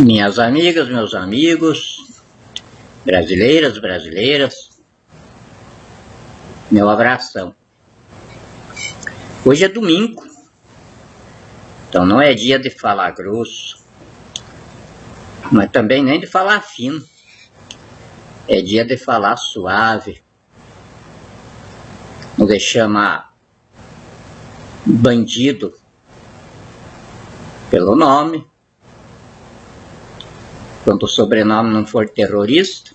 Minhas amigas, meus amigos, brasileiras, brasileiras, meu abração. Hoje é domingo, então não é dia de falar grosso, mas também nem de falar fino. É dia de falar suave, não de chamar bandido pelo nome, quando o sobrenome não for terrorista.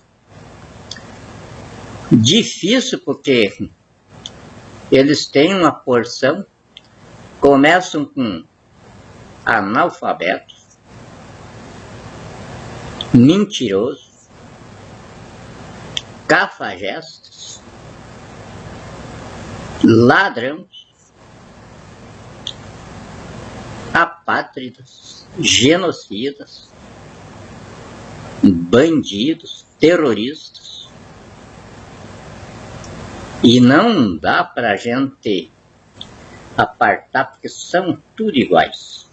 Difícil porque eles têm uma porção, começam com analfabetos, mentirosos, cafajestes, ladrões, apátridas, genocidas, bandidos, terroristas. E não dá pra gente apartar porque são tudo iguais.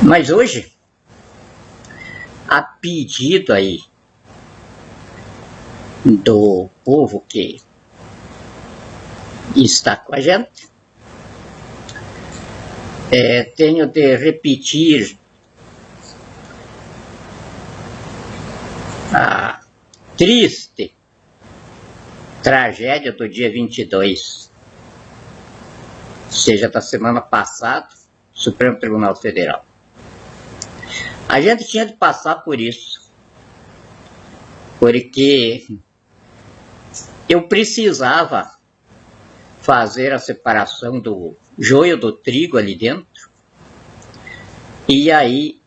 Mas hoje, a pedido aí do povo que está com a gente, tenho de repetir a triste tragédia do dia 22, ou seja, da semana passada, Supremo Tribunal Federal. A gente tinha de passar por isso, porque eu precisava fazer a separação do joio do trigo ali dentro, e aí,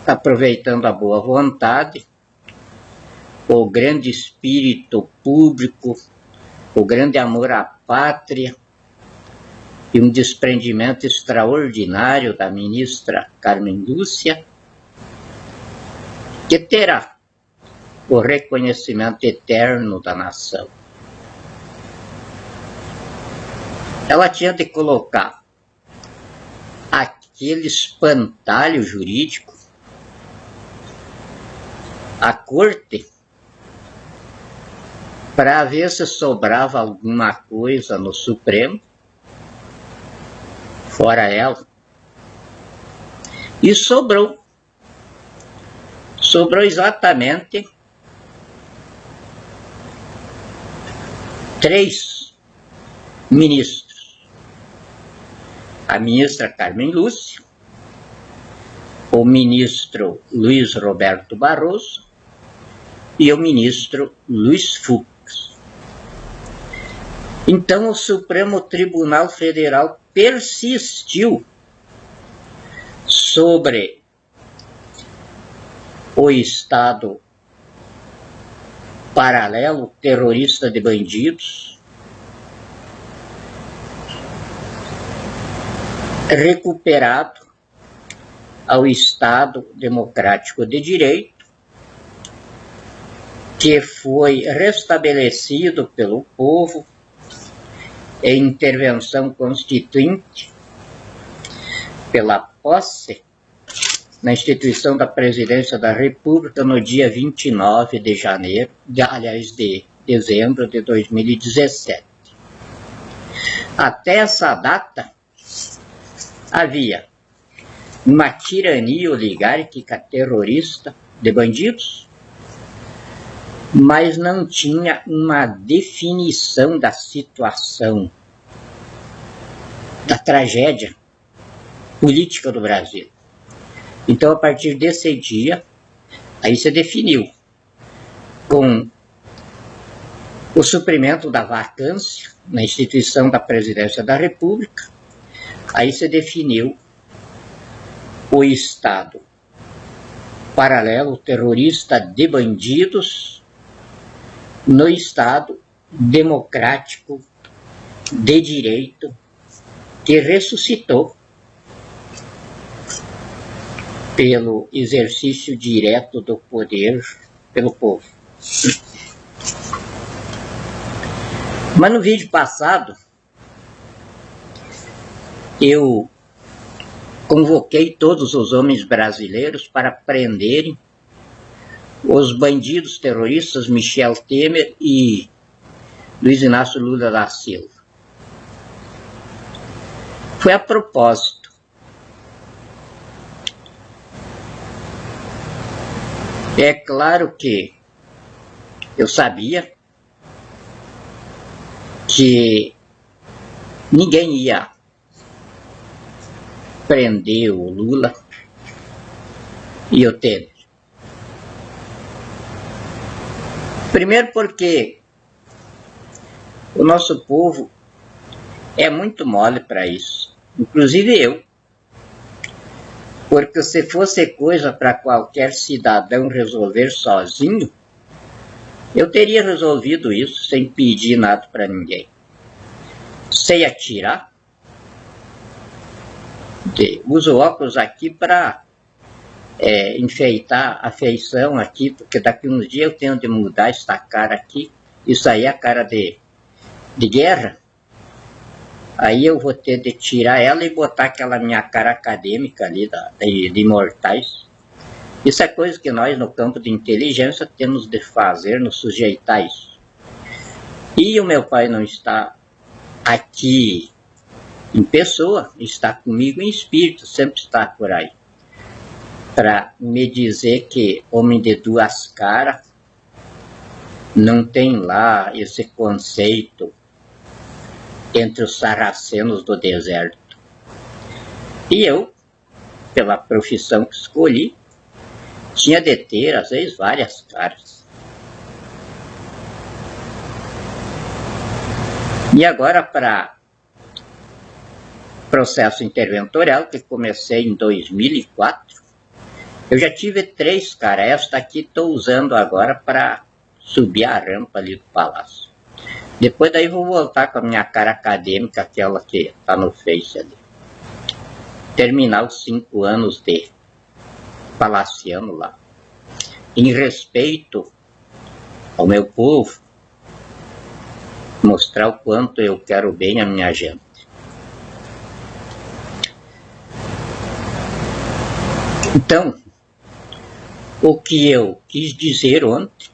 aproveitando a boa vontade, o grande espírito público, o grande amor à pátria e um desprendimento extraordinário da ministra Carmen Lúcia, que terá o reconhecimento eterno da nação. Ela tinha de colocar aquele espantalho jurídico, a corte, para ver se sobrava alguma coisa no Supremo, fora ela. E sobrou. Sobrou exatamente 3 ministros. A ministra Carmen Lúcia, o ministro Luiz Roberto Barroso e o ministro Luiz Fux. Então o Supremo Tribunal Federal persistiu sobre o Estado paralelo terrorista de bandidos, recuperado ao Estado democrático de direito, que foi restabelecido pelo povo em intervenção constituinte, pela posse na instituição da Presidência da República no dia 29 de janeiro, de dezembro de 2017. Até essa data, havia uma tirania oligárquica terrorista de bandidos, mas não tinha uma definição da situação, da tragédia política do Brasil. Então, a partir desse dia, aí se definiu com o suprimento da vacância na instituição da Presidência da República, aí se definiu o Estado paralelo terrorista de bandidos no Estado democrático de direito que ressuscitou pelo exercício direto do poder pelo povo. Mas no vídeo passado, eu convoquei todos os homens brasileiros para prenderem os bandidos terroristas Michel Temer e Luiz Inácio Lula da Silva. Foi a propósito. É claro que eu sabia que ninguém ia prender o Lula e o Temer. Primeiro porque o nosso povo é muito mole para isso, inclusive eu. Porque se fosse coisa para qualquer cidadão resolver sozinho, eu teria resolvido isso sem pedir nada para ninguém. Sem atirar. Uso óculos aqui para enfeitar a feição aqui, porque daqui uns dias eu tenho de mudar esta cara aqui. Isso aí é a cara de guerra. Aí eu vou ter de tirar ela e botar aquela minha cara acadêmica ali de imortais. Isso é coisa que nós no campo de inteligência temos de fazer, nos sujeitar a isso. E o meu pai não está aqui em pessoa, está comigo em espírito, sempre está por aí. Para me dizer que homem de duas caras não tem lá esse conceito entre os sarracenos do deserto. E eu, pela profissão que escolhi, tinha de ter, às vezes, várias caras. E agora, para processo interventorial, que comecei em 2004, eu já tive 3 caras. Esta aqui estou usando agora para subir a rampa ali do palácio. Depois daí vou voltar com a minha cara acadêmica, aquela que está no Face ali. Terminar os 5 anos de palaciano lá. Em respeito ao meu povo, mostrar o quanto eu quero bem a minha gente. Então, o que eu quis dizer ontem,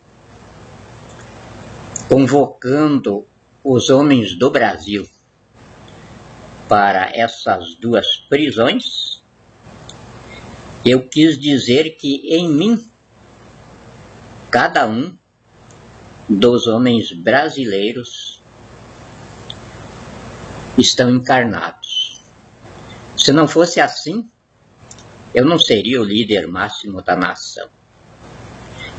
convocando os homens do Brasil para essas 2 prisões, eu quis dizer que em mim, cada um dos homens brasileiros estão encarnados. Se não fosse assim, eu não seria o líder máximo da nação.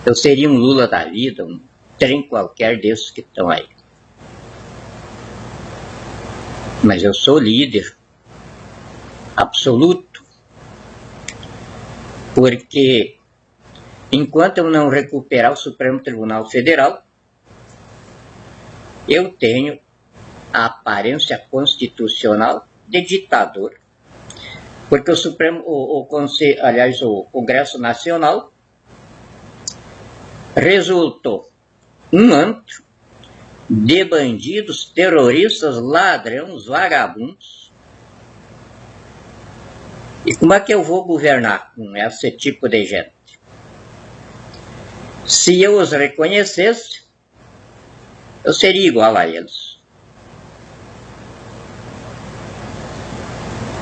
Eu seria um Lula da vida, um trem qualquer desses que estão aí. Mas eu sou líder absoluto, porque enquanto eu não recuperar o Supremo Tribunal Federal, eu tenho a aparência constitucional de ditador. Porque o Congresso Nacional resultou um antro de bandidos, terroristas, ladrões, vagabundos. E como é que eu vou governar com esse tipo de gente? Se eu os reconhecesse, eu seria igual a eles.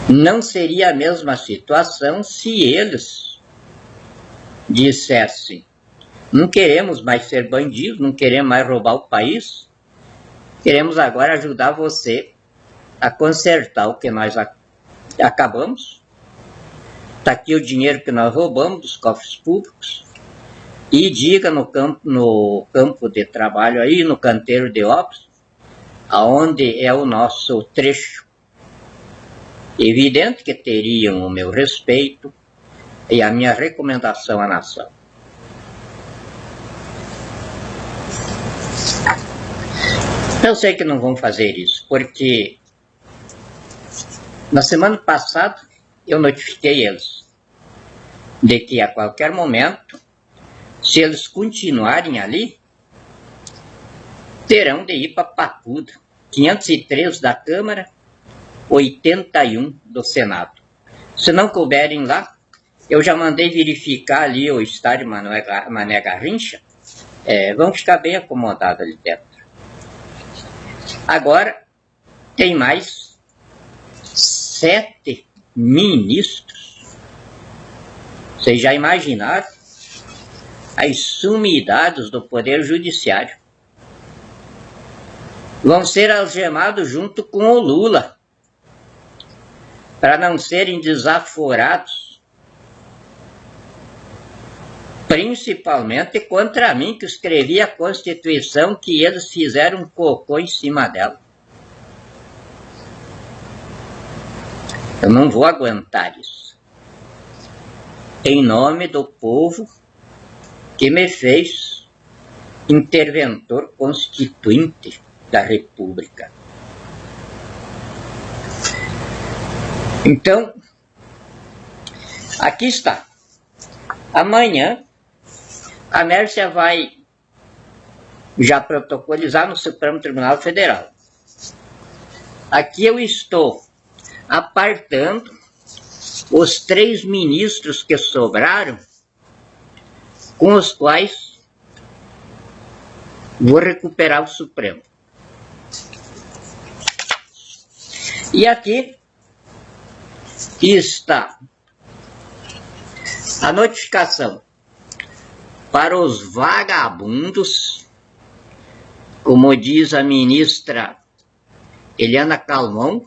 Não seria a mesma situação se eles dissessem: não queremos mais ser bandidos, não queremos mais roubar o país, queremos agora ajudar você a consertar o que nós acabamos. Está aqui o dinheiro que nós roubamos dos cofres públicos, e diga no campo de trabalho aí, no canteiro de obras, aonde é o nosso trecho. Evidente que teriam o meu respeito e a minha recomendação à nação. Eu sei que não vão fazer isso, porque na semana passada eu notifiquei eles de que a qualquer momento, se eles continuarem ali, terão de ir para Papuda, 503 da Câmara, 81 do Senado. Se não couberem lá, eu já mandei verificar ali o estádio Mané Garrincha, vão ficar bem acomodados ali dentro. Agora, tem mais 7 ministros. Vocês já imaginaram as sumidades do Poder Judiciário? Vão ser algemados junto com o Lula, para não serem desaforados, principalmente contra mim, que escrevi a Constituição, que eles fizeram um cocô em cima dela. Eu não vou aguentar isso. Em nome do povo que me fez interventor constituinte da República. Então, aqui está. Amanhã, a Mércia vai já protocolizar no Supremo Tribunal Federal. Aqui eu estou apartando os 3 ministros que sobraram, com os quais vou recuperar o Supremo. E aqui está a notificação para os vagabundos, como diz a ministra Eliana Calmon,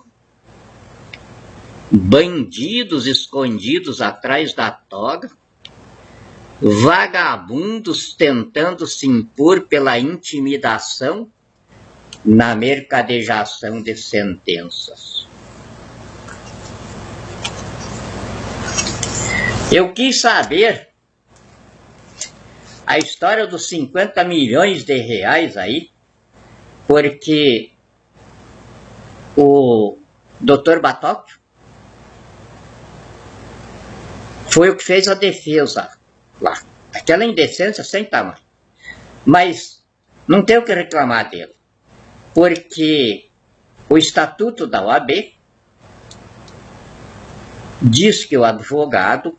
bandidos escondidos atrás da toga, vagabundos tentando se impor pela intimidação na mercadejação de sentenças. Eu quis saber a história dos 50 milhões de reais aí, porque o Dr. Batóquio foi o que fez a defesa lá. Aquela indecência sem tamanho. Mas não tenho o que reclamar dele, porque o Estatuto da OAB diz que o advogado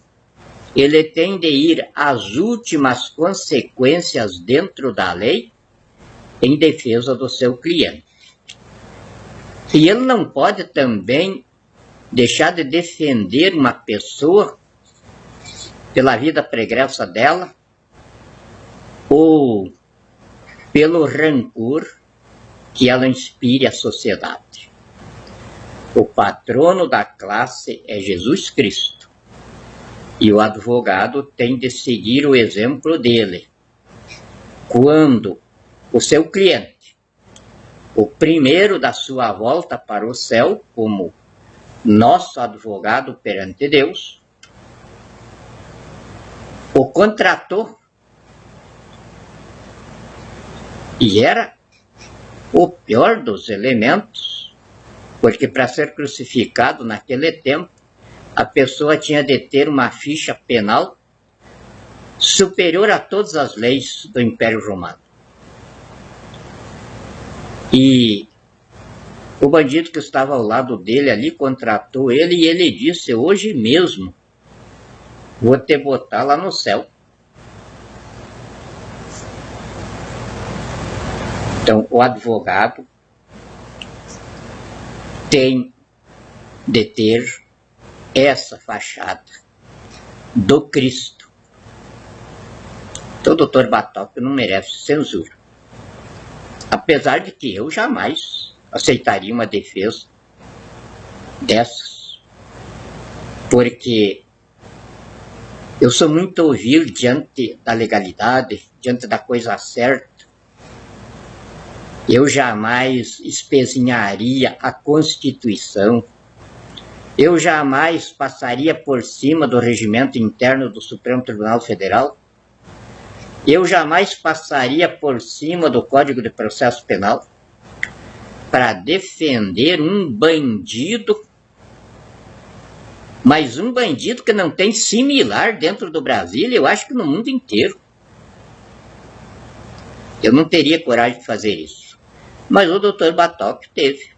ele tem de ir às últimas consequências dentro da lei em defesa do seu cliente. E ele não pode também deixar de defender uma pessoa pela vida pregressa dela ou pelo rancor que ela inspire à sociedade. O patrono da classe é Jesus Cristo. E o advogado tem de seguir o exemplo dele. Quando o seu cliente, o primeiro da sua volta para o céu, como nosso advogado perante Deus, o contratou e era o pior dos elementos, porque para ser crucificado naquele tempo, a pessoa tinha de ter uma ficha penal superior a todas as leis do Império Romano. E o bandido que estava ao lado dele ali contratou ele e ele disse: hoje mesmo vou te botar lá no céu. Então o advogado tem de ter essa fachada do Cristo. Então o doutor Batóquio não merece censura. Apesar de que eu jamais aceitaria uma defesa dessas. Porque eu sou muito ouvido diante da legalidade, diante da coisa certa. Eu jamais espezinharia a Constituição. Eu jamais passaria por cima do regimento interno do Supremo Tribunal Federal. Eu jamais passaria por cima do Código de Processo Penal para defender um bandido, mas um bandido que não tem similar dentro do Brasil, eu acho que no mundo inteiro. Eu não teria coragem de fazer isso. Mas o doutor Batóquio teve.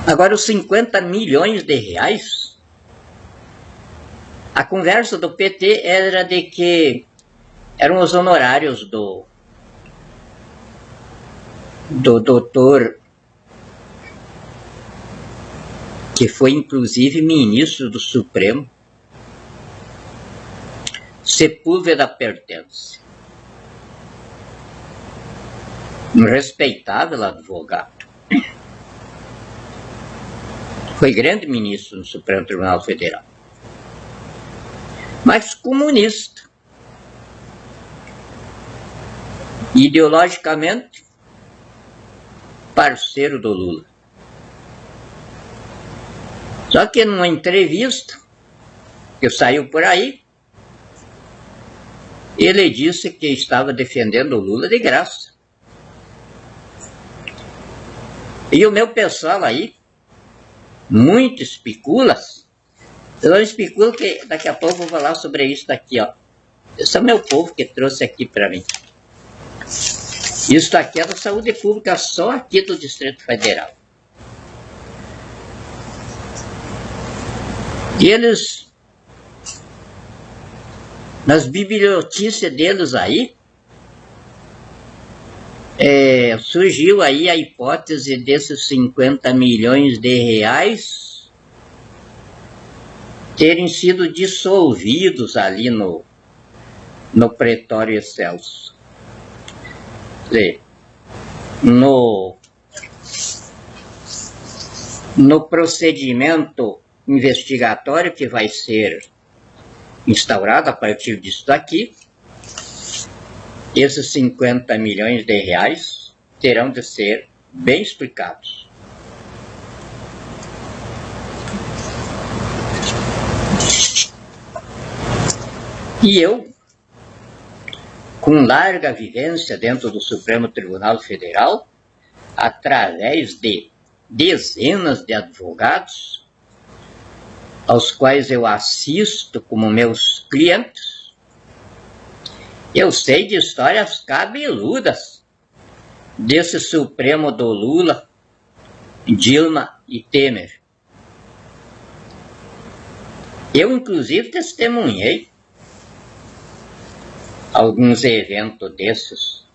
Agora, os 50 milhões de reais, a conversa do PT era de que eram os honorários do doutor, que foi inclusive ministro do Supremo, Sepúlveda Pertence. Um respeitável advogado. Foi grande ministro no Supremo Tribunal Federal. Mas comunista. Ideologicamente, parceiro do Lula. Só que numa entrevista que saiu por aí, ele disse que estava defendendo o Lula de graça. E o meu pessoal aí, muito especulas, eu não especulo que daqui a pouco eu vou falar sobre isso daqui, ó. Esse é o meu povo que trouxe aqui para mim. Isso aqui é da saúde pública só aqui do Distrito Federal. E eles, nas bibliotícias deles aí, surgiu aí a hipótese desses 50 milhões de reais terem sido dissolvidos ali no Pretório Excelso. No procedimento investigatório que vai ser instaurado a partir disso daqui, esses 50 milhões de reais terão de ser bem explicados. E eu, com larga vivência dentro do Supremo Tribunal Federal, através de dezenas de advogados, aos quais eu assisto como meus clientes, eu sei de histórias cabeludas desse Supremo do Lula, Dilma e Temer. Eu, inclusive, testemunhei alguns eventos desses,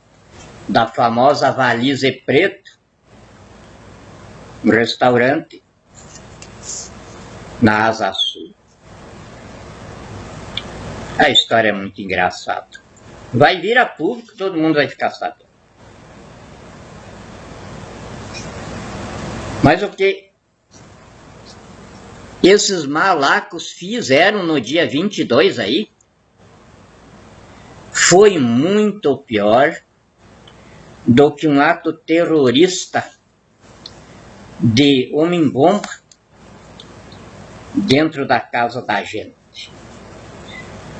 da famosa Valise Preta, no restaurante na Asa Sul. A história é muito engraçada. Vai vir a público, todo mundo vai ficar sabendo. Mas o que esses malacos fizeram no dia 22 aí foi muito pior do que um ato terrorista de homem-bomba dentro da casa da gente.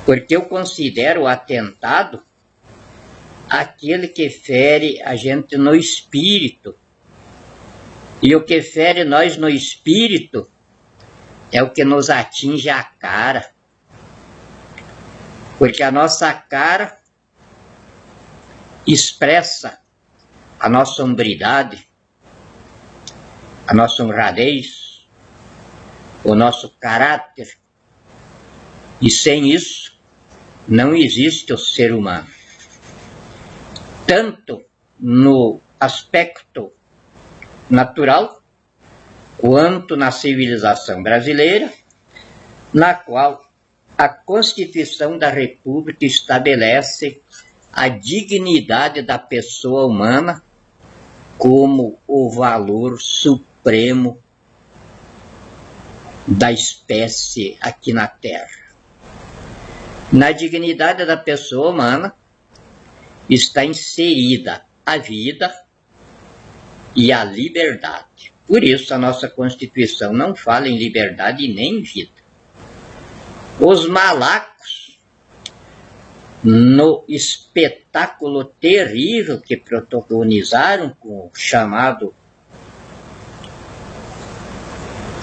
Porque eu considero o atentado aquele que fere a gente no espírito. E o que fere nós no espírito é o que nos atinge a cara. Porque a nossa cara expressa a nossa hombridade, a nossa honradez, o nosso caráter. E sem isso, não existe o ser humano. Tanto no aspecto natural, quanto na civilização brasileira, na qual a Constituição da República estabelece a dignidade da pessoa humana como o valor supremo da espécie aqui na Terra. Na dignidade da pessoa humana está inserida a vida e a liberdade. Por isso a nossa Constituição não fala em liberdade nem em vida. Os malacos, no espetáculo terrível que protagonizaram com o chamado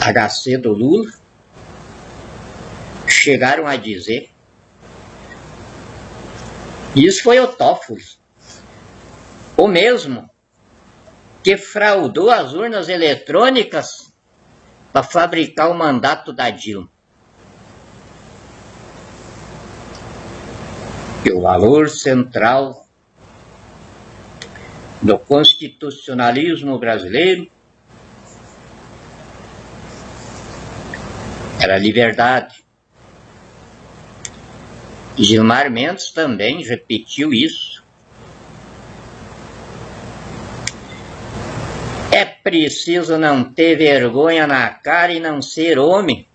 HC do Lula, chegaram a dizer, isso foi o Toffoli, o mesmo que fraudou as urnas eletrônicas para fabricar o mandato da Dilma. E o valor central do constitucionalismo brasileiro era a liberdade. Gilmar Mendes também repetiu isso. É preciso não ter vergonha na cara e não ser homem.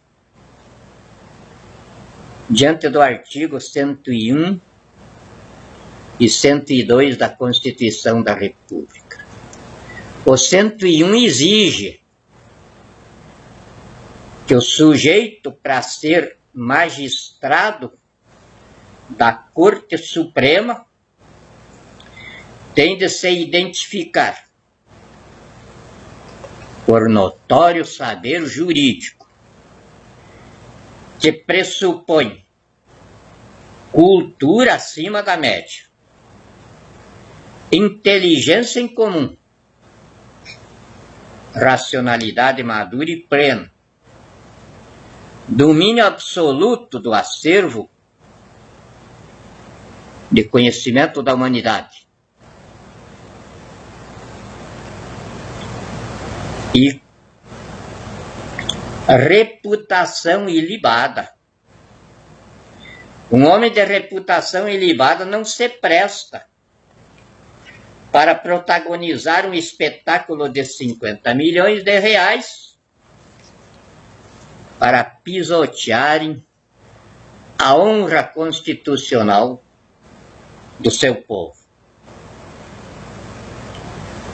Diante do artigo 101 e 102 da Constituição da República. O 101 exige que o sujeito, para ser magistrado da Corte Suprema, tem de se identificar por notório saber jurídico, que pressupõe cultura acima da média, inteligência em comum, racionalidade madura e plena, domínio absoluto do acervo de conhecimento da humanidade e reputação ilibada. Um homem de reputação ilibada não se presta para protagonizar um espetáculo de 50 milhões de reais para pisotearem a honra constitucional do seu povo.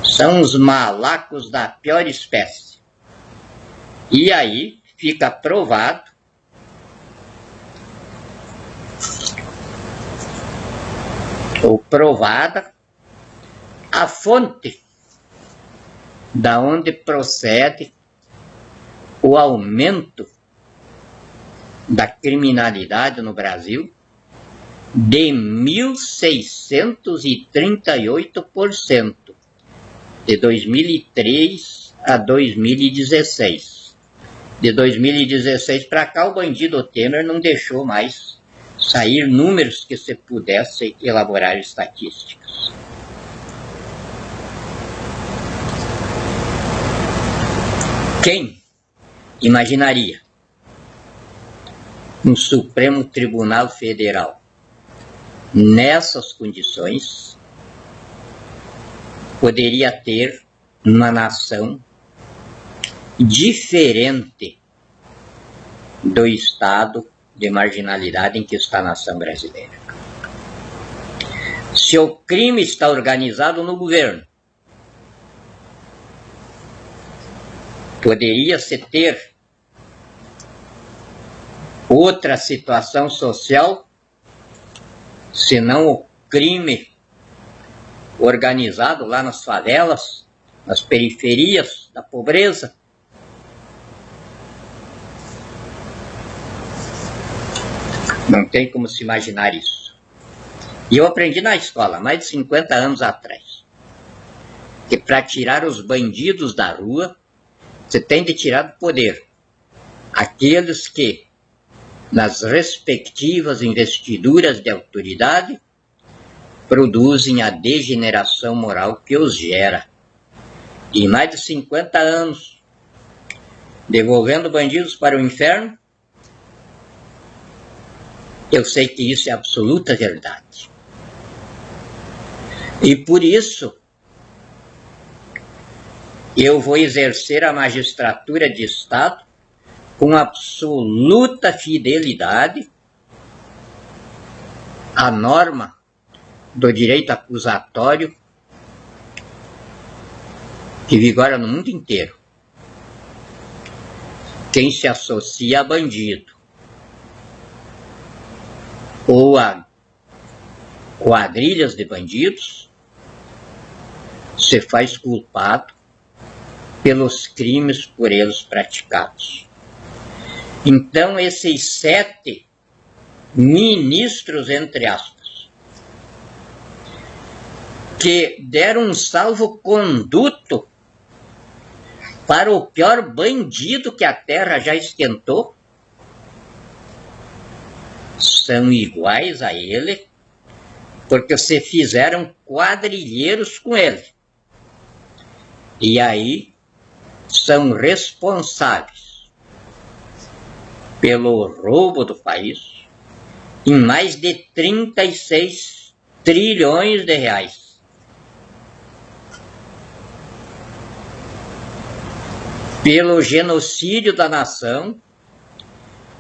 São os malacos da pior espécie. E aí fica provado ou provada a fonte da onde procede o aumento da criminalidade no Brasil de 1.638% de 2003 a 2016. De 2016 para cá, o bandido Temer não deixou mais sair números que se pudesse elaborar estatísticas. Quem imaginaria um Supremo Tribunal Federal nessas condições poderia ter uma nação diferente do estado de marginalidade em que está a nação brasileira? Se o crime está organizado no governo, poderia-se ter outra situação social, senão o crime organizado lá nas favelas, nas periferias da pobreza? Não tem como se imaginar isso. E eu aprendi na escola, mais de 50 anos atrás, que para tirar os bandidos da rua, você tem de tirar do poder aqueles que, nas respectivas investiduras de autoridade, produzem a degeneração moral que os gera. E mais de 50 anos, devolvendo bandidos para o inferno, eu sei que isso é absoluta verdade. E por isso, eu vou exercer a magistratura de Estado com absoluta fidelidade à norma do direito acusatório que vigora no mundo inteiro. Quem se associa a bandido ou a quadrilhas de bandidos se faz culpado pelos crimes por eles praticados. Então, esses 7 ministros, entre aspas, que deram um salvo-conduto para o pior bandido que a terra já esquentou, são iguais a ele, porque se fizeram quadrilheiros com ele. E aí são responsáveis pelo roubo do país em mais de 36 trilhões de reais. Pelo genocídio da nação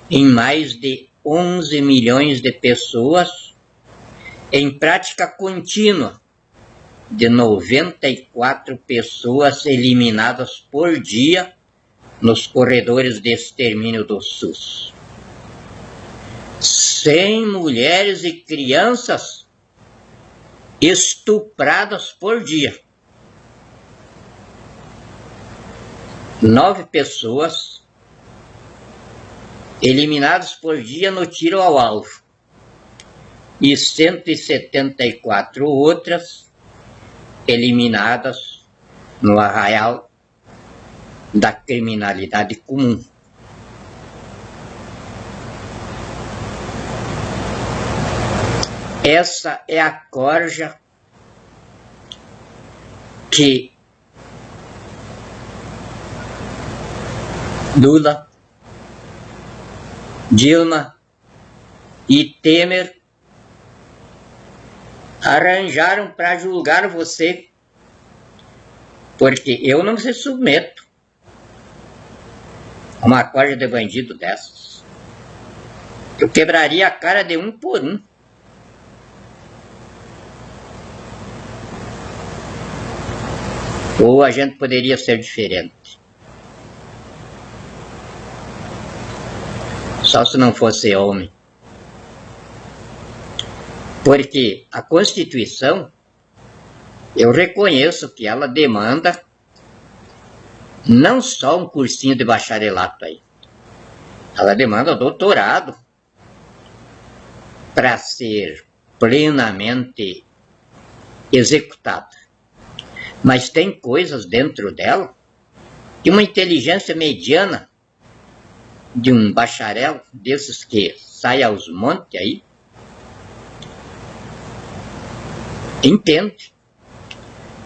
em mais de 11 milhões de pessoas em prática contínua, de 94 pessoas eliminadas por dia nos corredores de extermínio do SUS. 100 mulheres e crianças estupradas por dia. 9 pessoas eliminadas por dia no tiro ao alvo. E 174 outras eliminadas no arraial da criminalidade comum. Essa é a corja que Lula, Dilma e Temer arranjaram para julgar você, porque eu não se submeto a uma corja de bandido dessas. Eu quebraria a cara de um por um. Ou a gente poderia ser diferente. Só se não fosse homem. Porque a Constituição, eu reconheço que ela demanda não só um cursinho de bacharelato aí. Ela demanda doutorado para ser plenamente executada. Mas tem coisas dentro dela que uma inteligência mediana de um bacharel desses que sai aos montes aí, entende.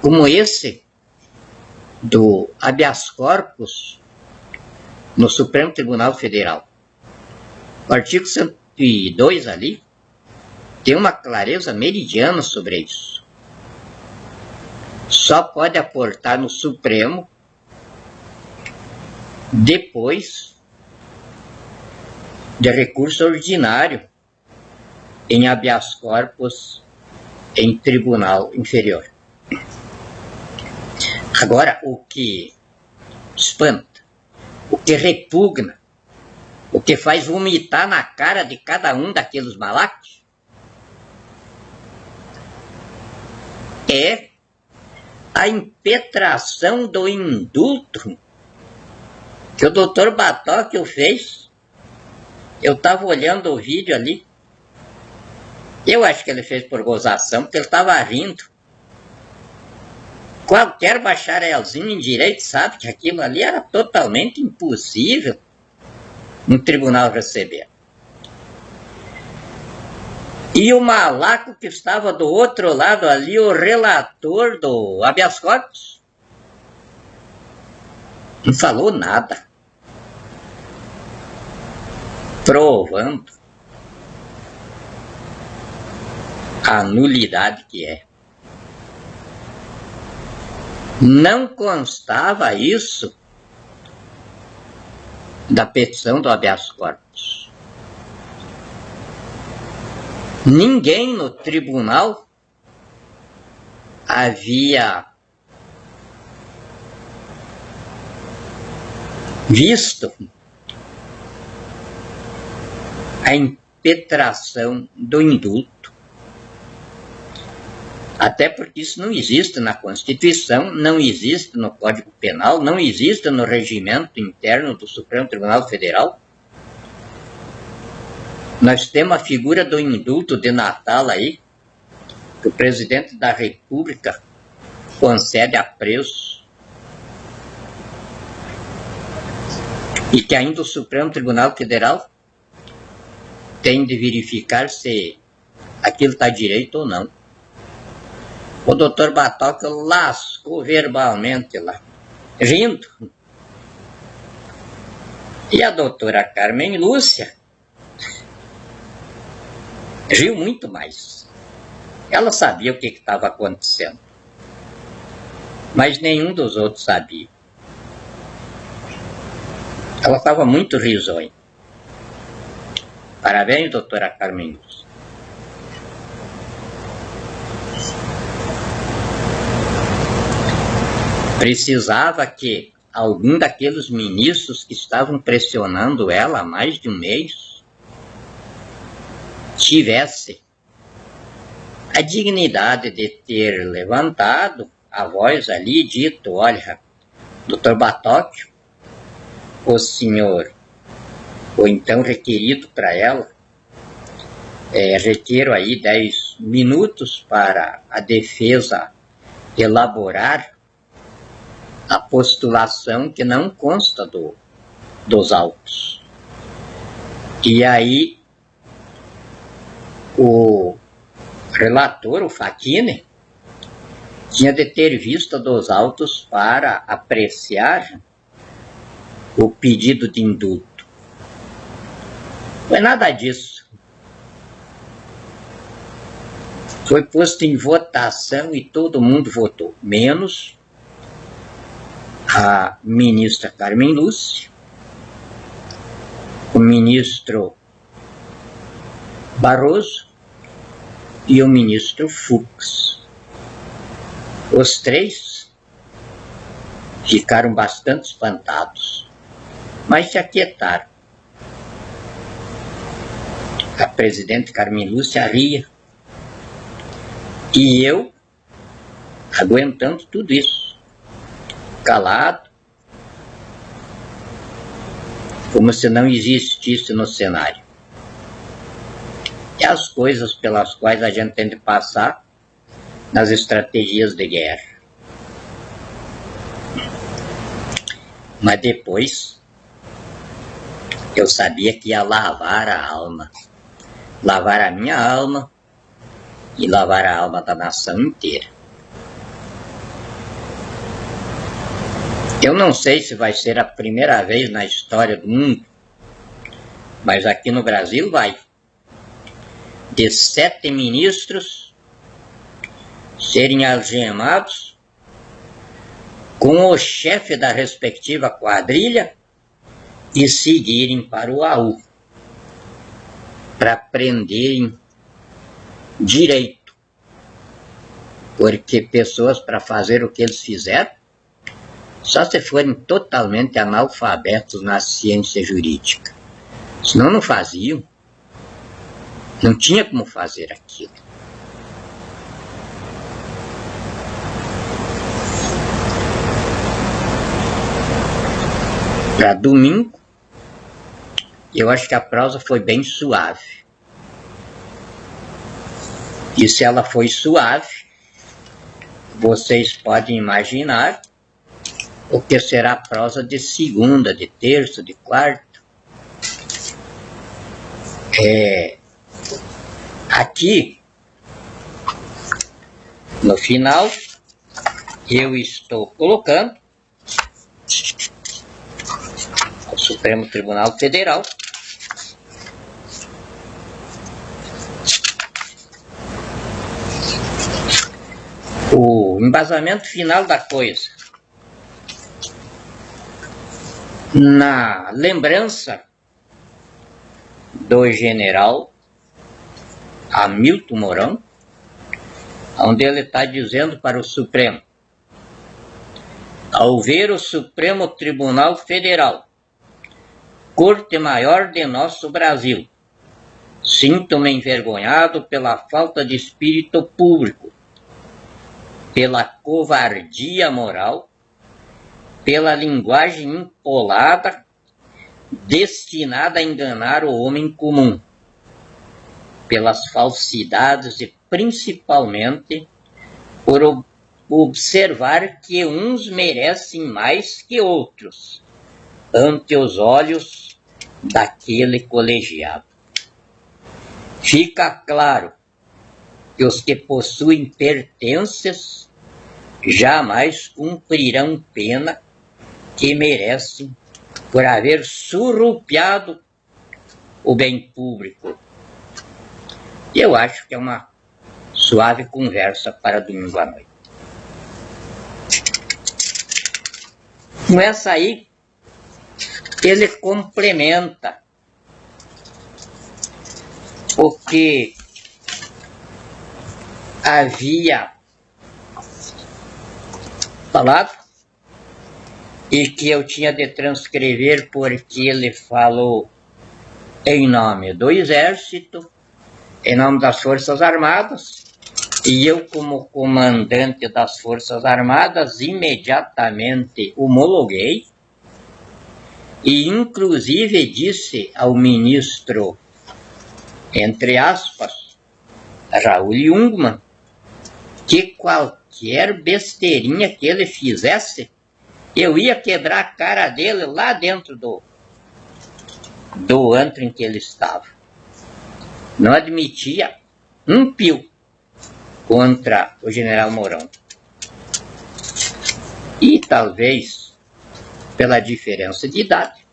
Como esse do habeas corpus no Supremo Tribunal Federal. O artigo 102 ali tem uma clareza meridiana sobre isso. Só pode aportar no Supremo depois de recurso ordinário em habeas corpus em tribunal inferior. Agora, o que espanta, o que repugna, o que faz vomitar na cara de cada um daqueles malacos é a impetração do indulto que o doutor Batóquio fez. Eu estava olhando o vídeo ali. Eu acho que ele fez por gozação, porque ele estava rindo. Qualquer bacharelzinho em direito sabe que aquilo ali era totalmente impossível um tribunal receber. E o malaco que estava do outro lado ali, o relator do habeas corpus, não falou nada, provando a nulidade que é. Não constava isso da petição do habeas corpus. Ninguém no tribunal havia visto a impetração do indulto. Até porque isso não existe na Constituição, não existe no Código Penal, não existe no regimento interno do Supremo Tribunal Federal. Nós temos a figura do indulto de Natal aí, que o presidente da República concede a presos e que ainda o Supremo Tribunal Federal tem de verificar se aquilo está direito ou não. O doutor Batoca lascou verbalmente lá, rindo. E a doutora Carmen Lúcia riu muito mais. Ela sabia o que estava acontecendo, mas nenhum dos outros sabia. Ela estava muito risonha. Parabéns, doutora Carmen Lúcia. Precisava que algum daqueles ministros que estavam pressionando ela há mais de um mês tivesse a dignidade de ter levantado a voz ali e dito: olha, doutor Batóquio, o senhor, ou então requerido para ela, requeiro aí 10 minutos para a defesa elaborar a postulação que não consta dos autos. E aí o relator, o Facchini, tinha de ter vista dos autos para apreciar o pedido de indulto. Não é nada disso. Foi posto em votação e todo mundo votou, menos a ministra Carmen Lúcia, o ministro Barroso e o ministro Fux. Os três ficaram bastante espantados, mas se aquietaram. A presidente Carmen Lúcia ria e eu aguentando tudo isso, calado, como se não existisse no cenário. E as coisas pelas quais a gente tem de passar nas estratégias de guerra. Mas depois eu sabia que ia lavar a alma, lavar a minha alma e lavar a alma da nação inteira. Eu não sei se vai ser a primeira vez na história do mundo, mas aqui no Brasil vai. De 7 ministros serem algemados com o chefe da respectiva quadrilha e seguirem para o AU para prenderem direito. Porque pessoas para fazer o que eles fizeram só se forem totalmente analfabetos na ciência jurídica. Senão não faziam. Não tinha como fazer aquilo. Para domingo, eu acho que a prosa foi bem suave. E se ela foi suave, vocês podem imaginar o que será a prosa de segunda, de terça, de quarta. Aqui, no final, eu estou colocando ao Supremo Tribunal Federal o embasamento final da coisa. Na lembrança do general Hamilton Mourão, onde ele está dizendo para o Supremo: ao ver o Supremo Tribunal Federal, Corte Maior de nosso Brasil, sinto-me envergonhado pela falta de espírito público, pela covardia moral, pela linguagem empolada, destinada a enganar o homem comum, pelas falsidades e principalmente por observar que uns merecem mais que outros, ante os olhos daquele colegiado. Fica claro que os que possuem pertences jamais cumprirão pena que merecem por haver surrupiado o bem público. Eu acho que é uma suave conversa para domingo à noite. Com essa aí, ele complementa o que havia falado e que eu tinha de transcrever porque ele falou em nome do Exército, em nome das Forças Armadas, e eu, como comandante das Forças Armadas, imediatamente homologuei e inclusive disse ao ministro, entre aspas, Raul Jungmann, que qualquer besteirinha que ele fizesse, eu ia quebrar a cara dele lá dentro do antro em que ele estava. Não admitia um pio contra o general Mourão. E talvez, pela diferença de idade,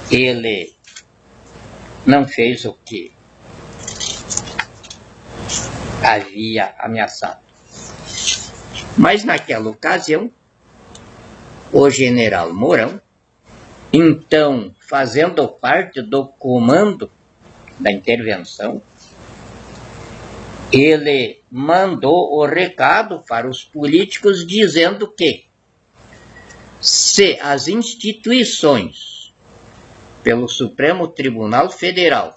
ele não fez o que havia ameaçado. Mas naquela ocasião, o general Mourão, então fazendo parte do comando da intervenção, ele mandou o recado para os políticos dizendo que se as instituições pelo Supremo Tribunal Federal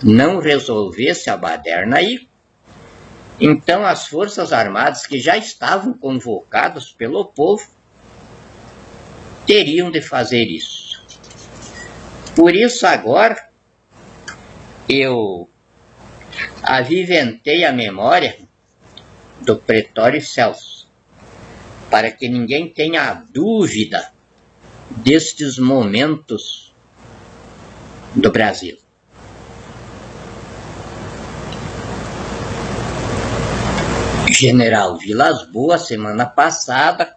não resolvesse a baderna aí, então as Forças Armadas que já estavam convocadas pelo povo teriam de fazer isso. Por isso agora eu aviventei a memória do Pretório Celso, para que ninguém tenha dúvida destes momentos do Brasil. General Vilas Boas, semana passada,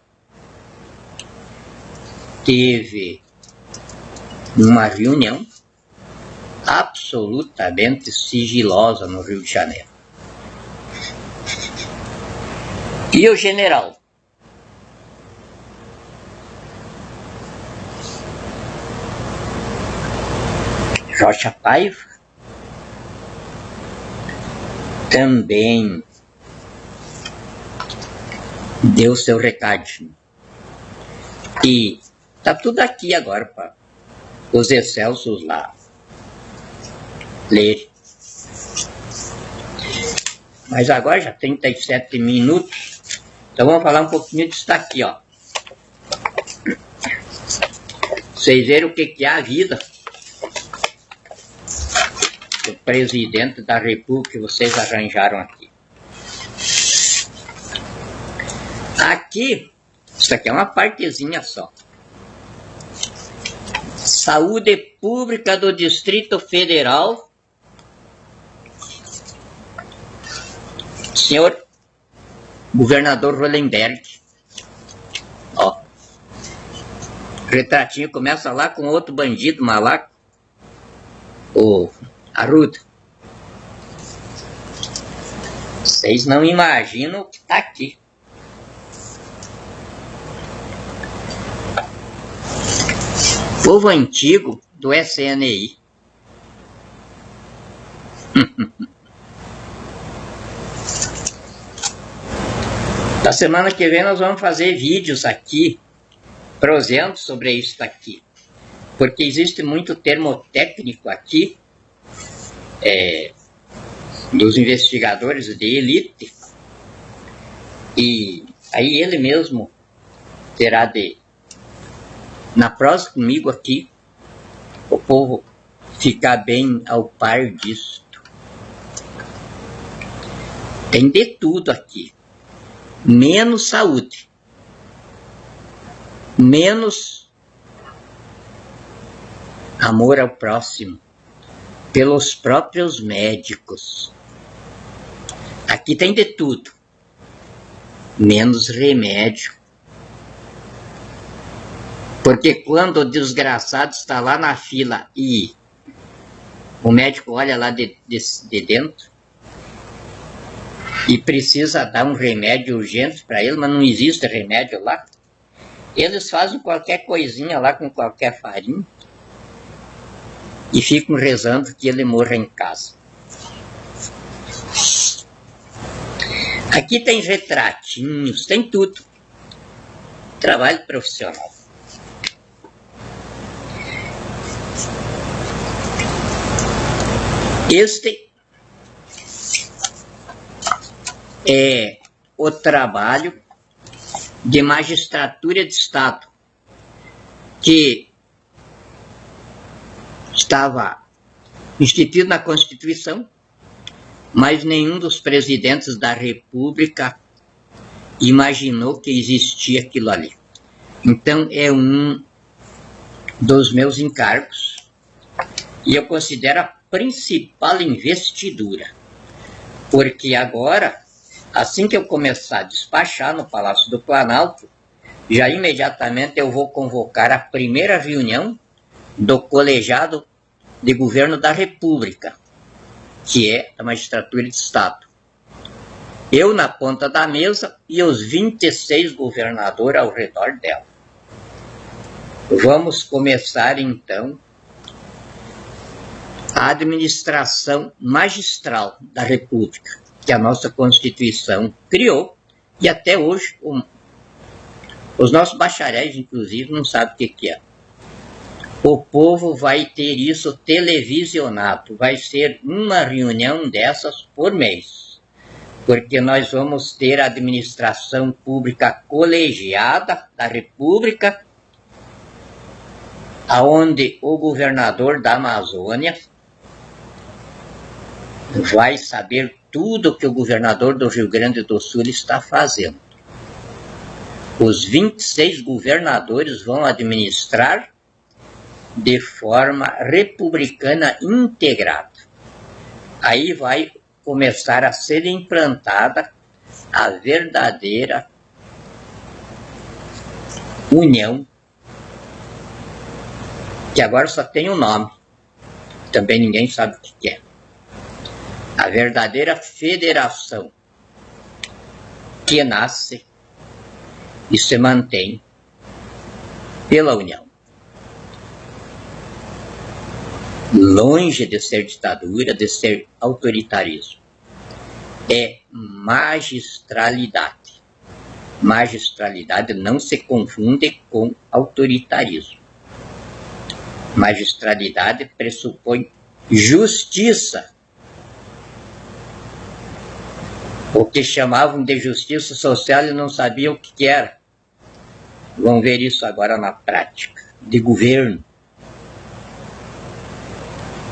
teve uma reunião absolutamente sigilosa no Rio de Janeiro. E o general Rocha Paiva também deu seu recadinho. E tá tudo aqui agora para os excelsos lá ler. Mas agora já 37 minutos, então vamos falar um pouquinho disso daqui, ó. Vocês viram o que é a vida do presidente da República que vocês arranjaram aqui. Aqui, isso aqui é uma partezinha só. Saúde Pública do Distrito Federal. Senhor governador Hollenberg. Ó. O retratinho começa lá com outro bandido malaco. O Arruda. Vocês não imaginam o que está aqui. Povo antigo do SNI. Da semana que vem nós vamos fazer vídeos aqui, prosendo sobre isso aqui. Porque existe muito termo técnico aqui, dos investigadores de elite. E aí ele mesmo terá de, na prosa comigo aqui, o povo ficar bem ao par disto. Tem de tudo aqui, menos saúde. menos amor ao próximo pelos próprios médicos. Aqui tem de tudo, menos remédio. Porque quando o desgraçado está lá na fila e o médico olha lá de dentro e precisa dar um remédio urgente para ele, mas não existe remédio lá, eles fazem qualquer coisinha lá com qualquer farinha e ficam rezando que ele morra em casa. Aqui tem retratinhos, tem tudo. Trabalho profissional. Este é o trabalho de magistratura de Estado, que estava instituído na Constituição, mas nenhum dos presidentes da República imaginou que existia aquilo ali. Então, é um dos meus encargos, e eu considero a principal investidura, porque agora, assim que eu começar a despachar no Palácio do Planalto, já imediatamente eu vou convocar a primeira reunião do colegiado de governo da República, que é a magistratura de Estado. Eu na ponta da mesa e os 26 governadores ao redor dela. Vamos começar então a administração magistral da República, que a nossa Constituição criou, e até hoje os nossos bacharéis, inclusive, não sabem o que é. O povo vai ter isso televisionado, vai ser uma reunião dessas por mês, porque nós vamos ter a administração pública colegiada da República, aonde o governador da Amazônia vai saber tudo que o governador do Rio Grande do Sul está fazendo. Os 26 governadores vão administrar de forma republicana integrada. Aí vai começar a ser implantada a verdadeira união, que agora só tem um nome, também ninguém sabe o que é. A verdadeira federação que nasce e se mantém pela união. Longe de ser ditadura, de ser autoritarismo. É magistralidade. Magistralidade não se confunde com autoritarismo. Magistralidade pressupõe justiça. O que chamavam de justiça social e não sabiam o que era. Vão ver isso agora na prática, de governo.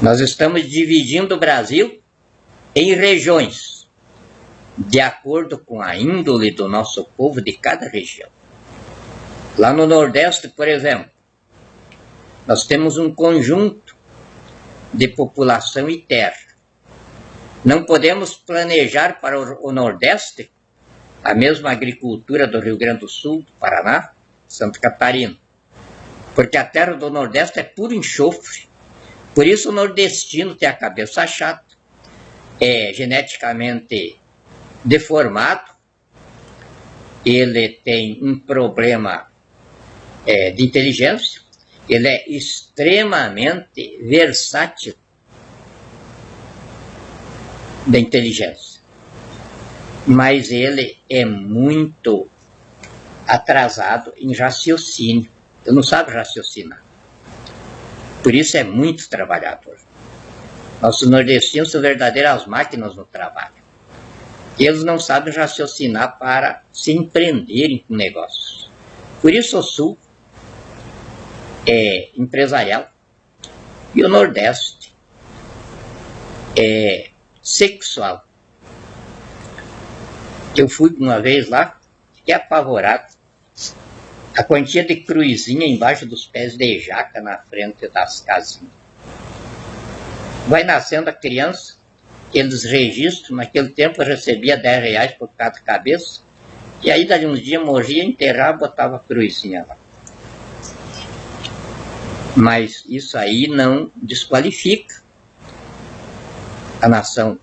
Nós estamos dividindo o Brasil em regiões, de acordo com a índole do nosso povo de cada região. Lá no Nordeste, por exemplo, nós temos um conjunto de população e terra. Não podemos planejar para o Nordeste a mesma agricultura do Rio Grande do Sul, do Paraná, Santa Catarina, porque a terra do Nordeste é puro enxofre. Por isso o nordestino tem a cabeça chata, é geneticamente deformado, ele tem um problema de inteligência, ele é extremamente versátil da inteligência, mas ele é muito atrasado em raciocínio, ele não sabe raciocinar, por isso é muito trabalhador. Nossos nordestinos são verdadeiras máquinas no trabalho, eles não sabem raciocinar para se empreenderem com negócios, por isso o Sul é empresarial e o Nordeste é sexual. Eu fui uma vez lá, fiquei apavorado. a quantia de cruzinha embaixo dos pés de jaca na frente das casinhas. Vai nascendo a criança, eles registram, naquele tempo eu recebia R$10 por cada cabeça, e aí dali uns dias morria, enterrava, botava a cruzinha lá. Mas isso aí não desqualifica a nação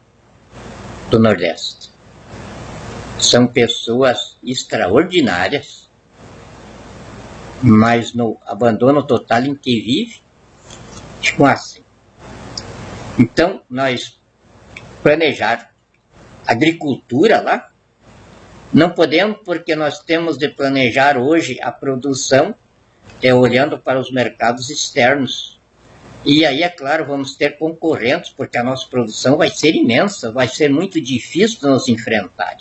do Nordeste. São pessoas extraordinárias, mas no abandono total em que vive, ficam assim. Então, nós planejar agricultura lá, não podemos, porque nós temos de planejar hoje a produção olhando para os mercados externos. E aí, é claro, vamos ter concorrentes, porque a nossa produção vai ser imensa, vai ser muito difícil de nos enfrentar.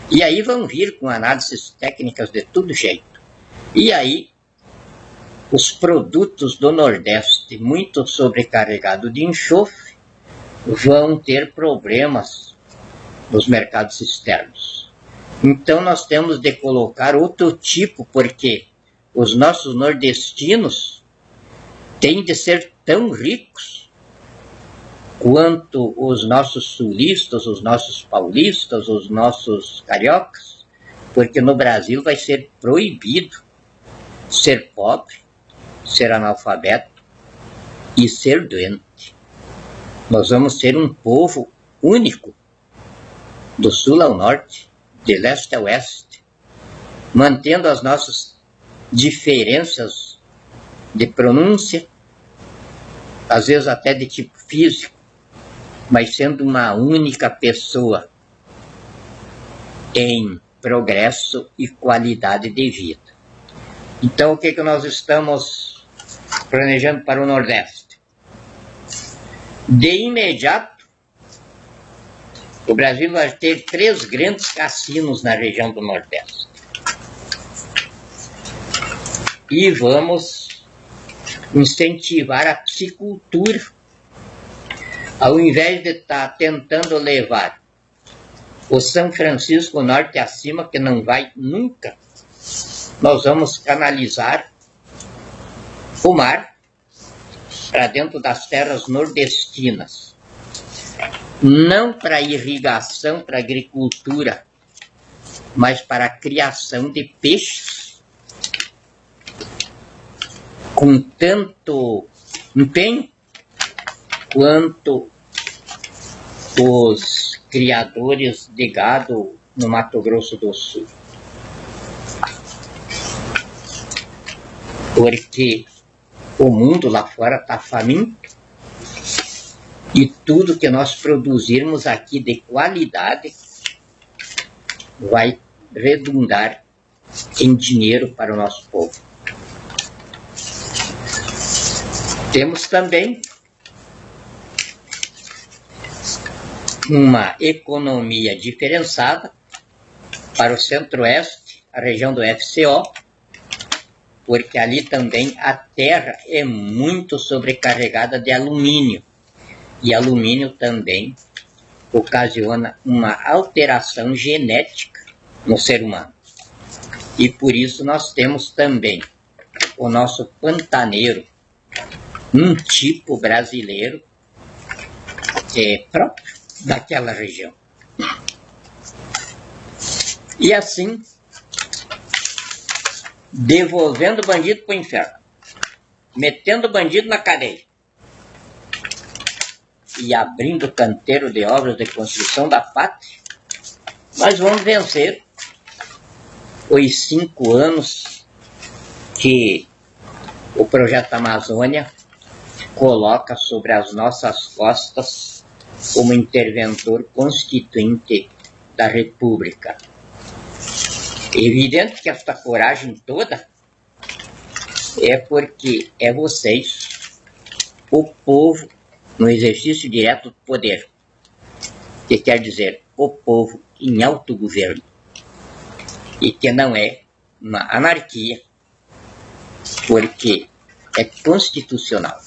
E aí vão vir com análises técnicas de todo jeito. E aí, os produtos do Nordeste, muito sobrecarregados de enxofre, vão ter problemas nos mercados externos. Então, nós temos de colocar outro tipo, porque os nossos nordestinos têm de ser tão ricos quanto os nossos sulistas, os nossos paulistas, os nossos cariocas, porque no Brasil vai ser proibido ser pobre, ser analfabeto e ser doente. Nós vamos ser um povo único, do sul ao norte, de leste a oeste, mantendo as nossas diferenças de pronúncia, às vezes até de tipo físico, mas sendo uma única pessoa em progresso e qualidade de vida. Então, o que nós estamos planejando para o Nordeste? De imediato, o Brasil vai ter 3 grandes cassinos na região do Nordeste. E vamos incentivar a piscicultura. Ao invés de estar tentando levar o São Francisco Norte acima, que não vai nunca, nós vamos canalizar o mar para dentro das terras nordestinas. Não para irrigação, para agricultura, mas para a criação de peixes, com tanto empenho quanto os criadores de gado no Mato Grosso do Sul. Porque o mundo lá fora está faminto e tudo que nós produzirmos aqui de qualidade vai redundar em dinheiro para o nosso povo. Temos também uma economia diferenciada para o Centro-Oeste, a região do FCO, porque ali também a terra é muito sobrecarregada de alumínio. E alumínio também ocasiona uma alteração genética no ser humano. E por isso nós temos também o nosso pantaneiro, um tipo brasileiro próprio daquela região. E assim, devolvendo o bandido para o inferno, metendo o bandido na cadeia e abrindo canteiro de obras de construção da pátria, nós vamos vencer os 5 anos que o Projeto Amazônia coloca sobre as nossas costas como interventor constituinte da República. É evidente que esta coragem toda é porque é vocês, o povo, no exercício direto do poder, que quer dizer o povo em autogoverno, e que não é uma anarquia, porque é constitucional,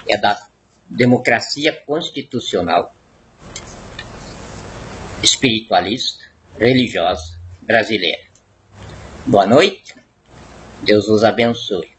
é da democracia constitucional, espiritualista, religiosa, brasileira. Boa noite Deus os abençoe.